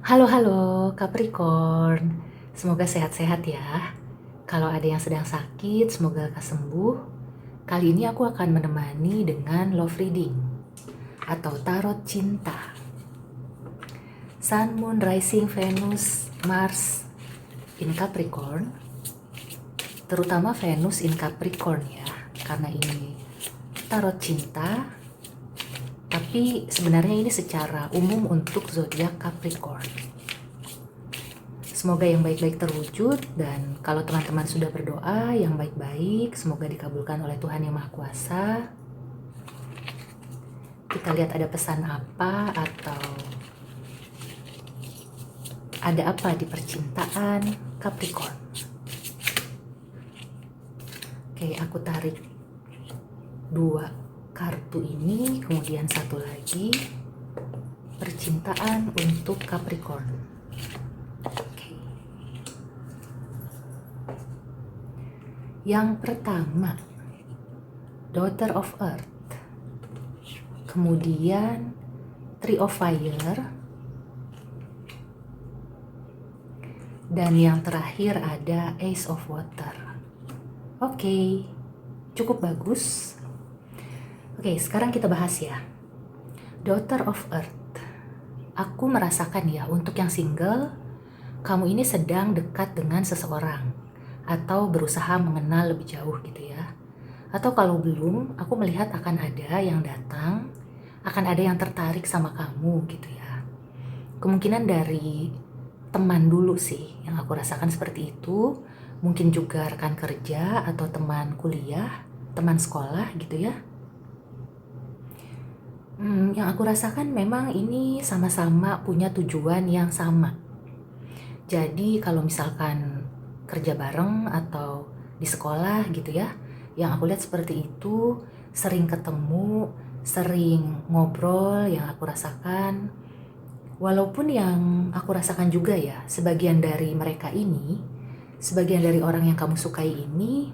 Halo halo Capricorn, semoga sehat-sehat ya. Kalau ada yang sedang sakit, semoga lekas sembuh. Kali ini aku akan menemani dengan love reading atau tarot cinta. Sun, Moon, Rising, Venus, Mars in Capricorn. Terutama Venus in Capricorn ya, karena ini tarot cinta. Tapi sebenarnya ini secara umum untuk zodiak Capricorn. Semoga yang baik-baik terwujud, dan kalau teman-teman sudah berdoa yang baik-baik, semoga dikabulkan oleh Tuhan Yang Maha Kuasa. Kita lihat ada pesan apa atau ada apa di percintaan Capricorn. Oke, aku tarik 2 kartu ini, kemudian satu lagi. Percintaan untuk Capricorn. Oke. Yang pertama, Daughter of Earth. Kemudian Tree of Fire. Dan yang terakhir ada Ace of Water. Oke, cukup bagus. Oke, sekarang kita bahas ya. Daughter of Earth. Aku merasakan ya, untuk yang single, kamu ini sedang dekat dengan seseorang atau berusaha mengenal lebih jauh gitu ya. Atau kalau belum, aku melihat akan ada yang datang, akan ada yang tertarik sama kamu gitu ya. Kemungkinan dari teman dulu sih yang aku rasakan seperti itu. Mungkin juga rekan kerja atau teman kuliah, teman sekolah gitu ya. Yang aku rasakan memang ini sama-sama punya tujuan yang sama. Jadi kalau misalkan kerja bareng atau di sekolah gitu ya, yang aku lihat seperti itu, sering ketemu, sering ngobrol yang aku rasakan. Walaupun yang aku rasakan juga ya, sebagian dari mereka ini, sebagian dari orang yang kamu sukai ini,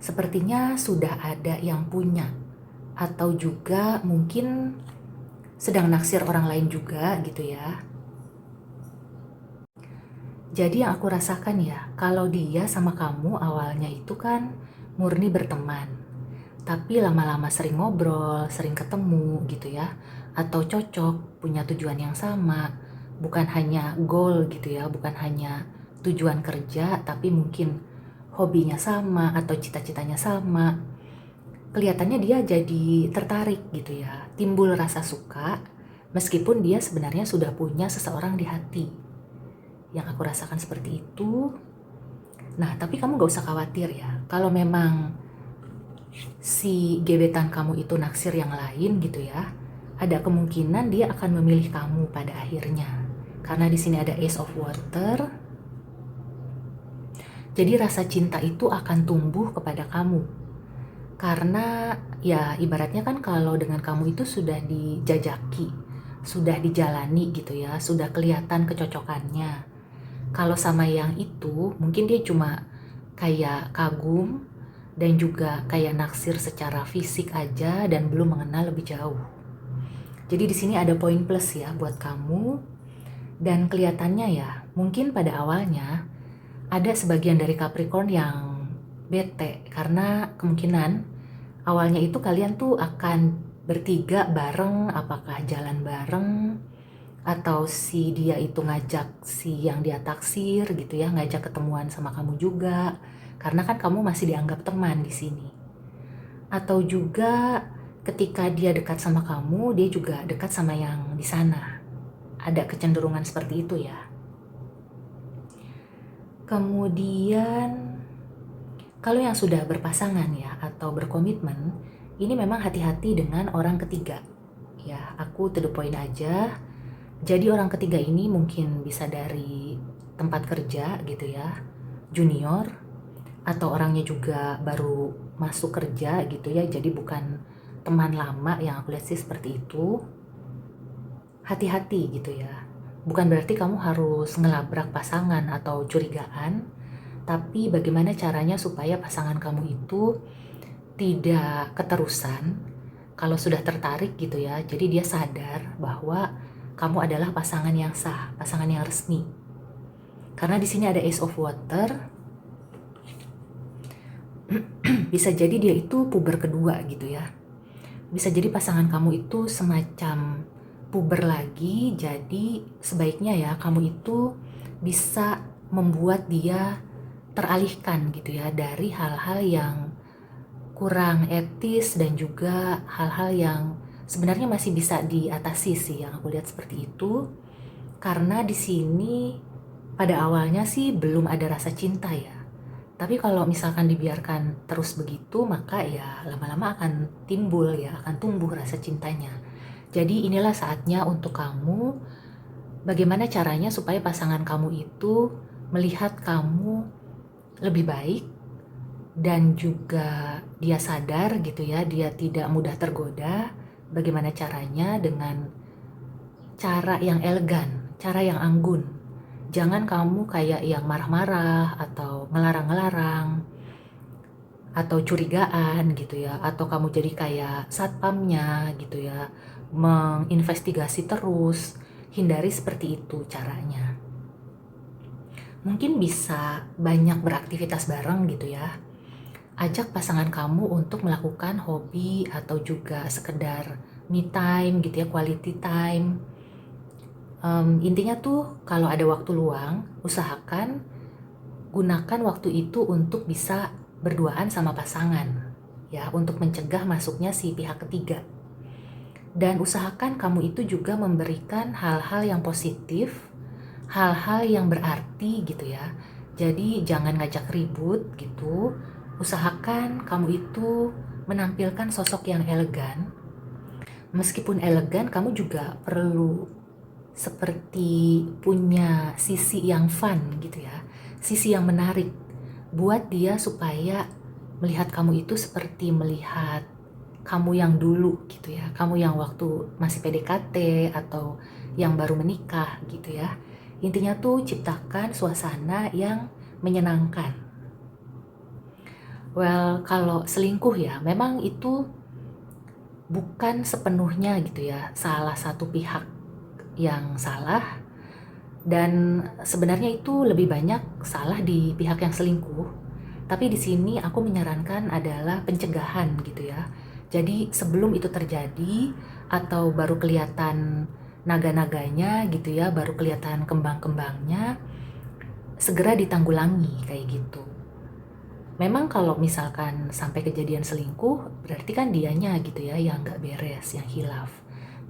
sepertinya sudah ada yang punya. Atau juga mungkin sedang naksir orang lain juga gitu ya. Jadi yang aku rasakan ya, kalau dia sama kamu awalnya itu kan murni berteman. Tapi lama-lama sering ngobrol, sering ketemu gitu ya. Atau cocok, punya tujuan yang sama. Bukan hanya goal gitu ya, bukan hanya tujuan kerja, tapi mungkin hobinya sama atau cita-citanya sama. Kelihatannya dia jadi tertarik gitu ya, timbul rasa suka, meskipun dia sebenarnya sudah punya seseorang di hati. Yang aku rasakan seperti itu. Nah, tapi kamu gak usah khawatir ya, kalau memang si gebetan kamu itu naksir yang lain gitu ya, ada kemungkinan dia akan memilih kamu pada akhirnya. Karena di sini ada Ace of Water. Jadi rasa cinta itu akan tumbuh kepada kamu. Karena ya ibaratnya kan kalau dengan kamu itu sudah dijajaki, sudah dijalani gitu ya, sudah kelihatan kecocokannya. Kalau sama yang itu mungkin dia cuma kayak kagum dan juga kayak naksir secara fisik aja dan belum mengenal lebih jauh. Jadi di sini ada poin plus ya buat kamu. Dan kelihatannya ya, mungkin pada awalnya ada sebagian dari Capricorn yang bete karena kemungkinan awalnya itu kalian tuh akan bertiga bareng, apakah jalan bareng atau si dia itu ngajak si yang dia taksir gitu ya, ngajak ketemuan sama kamu juga, karena kan kamu masih dianggap teman di sini. Atau juga ketika dia dekat sama kamu, dia juga dekat sama yang di sana. Ada kecenderungan seperti itu ya. Kemudian kalau yang sudah berpasangan ya atau berkomitmen, ini memang hati-hati dengan orang ketiga. Ya, aku to the point aja. Jadi orang ketiga ini mungkin bisa dari tempat kerja gitu ya, junior, atau orangnya juga baru masuk kerja gitu ya, jadi bukan teman lama, yang aku lihat sih seperti itu. Hati-hati gitu ya. Bukan berarti kamu harus ngelabrak pasangan atau curigaan, tapi bagaimana caranya supaya pasangan kamu itu tidak keterusan kalau sudah tertarik gitu ya. Jadi dia sadar bahwa kamu adalah pasangan yang sah, pasangan yang resmi. Karena di sini ada Ace of Water. Bisa jadi dia itu puber kedua gitu ya. Bisa jadi pasangan kamu itu semacam puber lagi, jadi sebaiknya ya kamu itu bisa membuat dia teralihkan gitu ya dari hal-hal yang kurang etis dan juga hal-hal yang sebenarnya masih bisa diatasi sih, yang aku lihat seperti itu. Karena di sini pada awalnya sih belum ada rasa cinta ya. Tapi kalau misalkan dibiarkan terus begitu, maka ya lama-lama akan timbul ya, akan tumbuh rasa cintanya. Jadi inilah saatnya untuk kamu, bagaimana caranya supaya pasangan kamu itu melihat kamu lebih baik, dan juga dia sadar gitu ya, dia tidak mudah tergoda. Bagaimana caranya? Dengan cara yang elegan, cara yang anggun. Jangan kamu kayak yang marah-marah atau ngelarang-ngelarang atau curigaan gitu ya, atau kamu jadi kayak satpamnya gitu ya, menginvestigasi terus. Hindari seperti itu caranya. Mungkin bisa banyak beraktivitas bareng gitu ya. Ajak pasangan kamu untuk melakukan hobi atau juga sekedar me time gitu ya, quality time. Intinya tuh kalau ada waktu luang, usahakan gunakan waktu itu untuk bisa berduaan sama pasangan ya, untuk mencegah masuknya si pihak ketiga. Dan usahakan kamu itu juga memberikan hal-hal yang positif, hal-hal yang berarti gitu ya. Jadi jangan ngajak ribut gitu. Usahakan kamu itu menampilkan sosok yang elegan. Meskipun elegan, kamu juga perlu seperti punya sisi yang fun gitu ya. Sisi yang menarik buat dia supaya melihat kamu itu seperti melihat kamu yang dulu gitu ya. Kamu yang waktu masih PDKT atau yang baru menikah gitu ya. Intinya tuh ciptakan suasana yang menyenangkan. Well, kalau selingkuh ya, memang itu bukan sepenuhnya gitu ya salah satu pihak yang salah, dan sebenarnya itu lebih banyak salah di pihak yang selingkuh. Tapi di sini aku menyarankan adalah pencegahan gitu ya. Jadi sebelum itu terjadi atau baru kelihatan naga-naganya gitu ya, baru kelihatan kembang-kembangnya, segera ditanggulangi kayak gitu. Memang kalau misalkan sampai kejadian selingkuh, berarti kan dianya gitu ya yang gak beres, yang hilaf.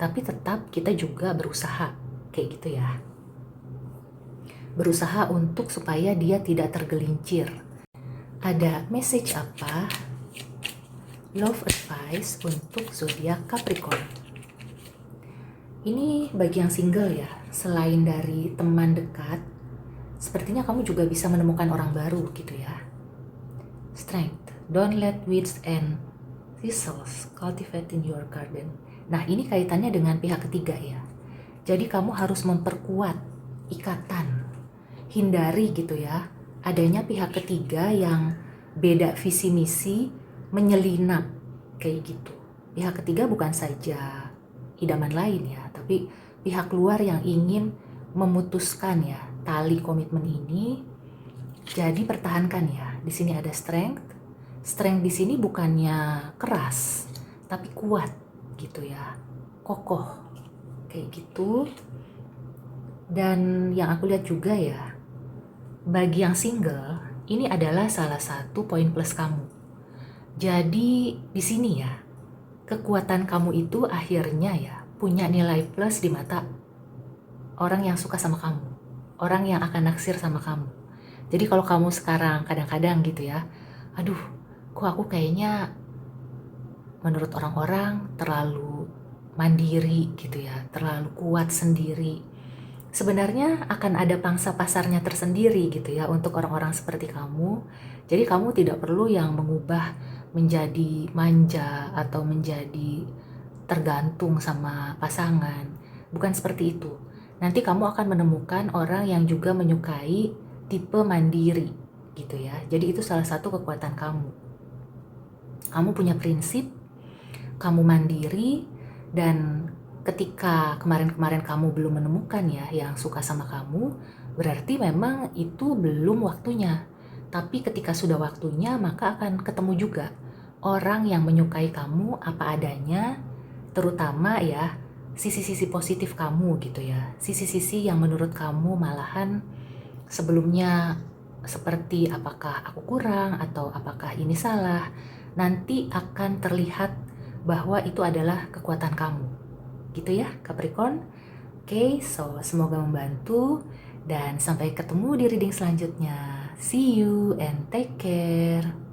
Tapi tetap kita juga berusaha kayak gitu ya. Berusaha untuk supaya dia tidak tergelincir. Ada message apa? Love advice untuk zodiak Capricorn. Ini bagi yang single ya, selain dari teman dekat, sepertinya kamu juga bisa menemukan orang baru gitu ya. Strength, don't let weeds and thistles cultivate in your garden. Nah, ini kaitannya dengan pihak ketiga ya. Jadi kamu harus memperkuat ikatan. Hindari gitu ya, adanya pihak ketiga yang beda visi misi menyelinap kayak gitu. Pihak ketiga bukan saja idaman lain ya, tapi pihak luar yang ingin memutuskan ya tali komitmen ini. Jadi pertahankan ya. Di sini ada strength. Strength di sini bukannya keras, tapi kuat gitu ya. Kokoh kayak gitu. Dan yang aku lihat juga ya, bagi yang single, ini adalah salah satu poin plus kamu. Jadi di sini ya, kekuatan kamu itu akhirnya ya punya nilai plus di mata orang yang suka sama kamu, orang yang akan naksir sama kamu. Jadi kalau kamu sekarang kadang-kadang gitu ya, aduh, kok aku kayaknya menurut orang-orang terlalu mandiri gitu ya, terlalu kuat sendiri. Sebenarnya akan ada pangsa pasarnya tersendiri gitu ya untuk orang-orang seperti kamu. Jadi kamu tidak perlu yang mengubah menjadi manja atau menjadi tergantung sama pasangan. Bukan seperti itu. Nanti kamu akan menemukan orang yang juga menyukai tipe mandiri gitu ya. Jadi itu salah satu kekuatan kamu. Kamu punya prinsip, kamu mandiri, dan ketika kemarin-kemarin kamu belum menemukan ya yang suka sama kamu, berarti memang itu belum waktunya. Tapi ketika sudah waktunya, maka akan ketemu juga orang yang menyukai kamu apa adanya, terutama ya sisi-sisi positif kamu gitu ya. Sisi-sisi yang menurut kamu malahan sebelumnya seperti apakah aku kurang atau apakah ini salah, nanti akan terlihat bahwa itu adalah kekuatan kamu. Gitu ya, Capricorn. Oke, so semoga membantu dan sampai ketemu di reading selanjutnya. See you and take care.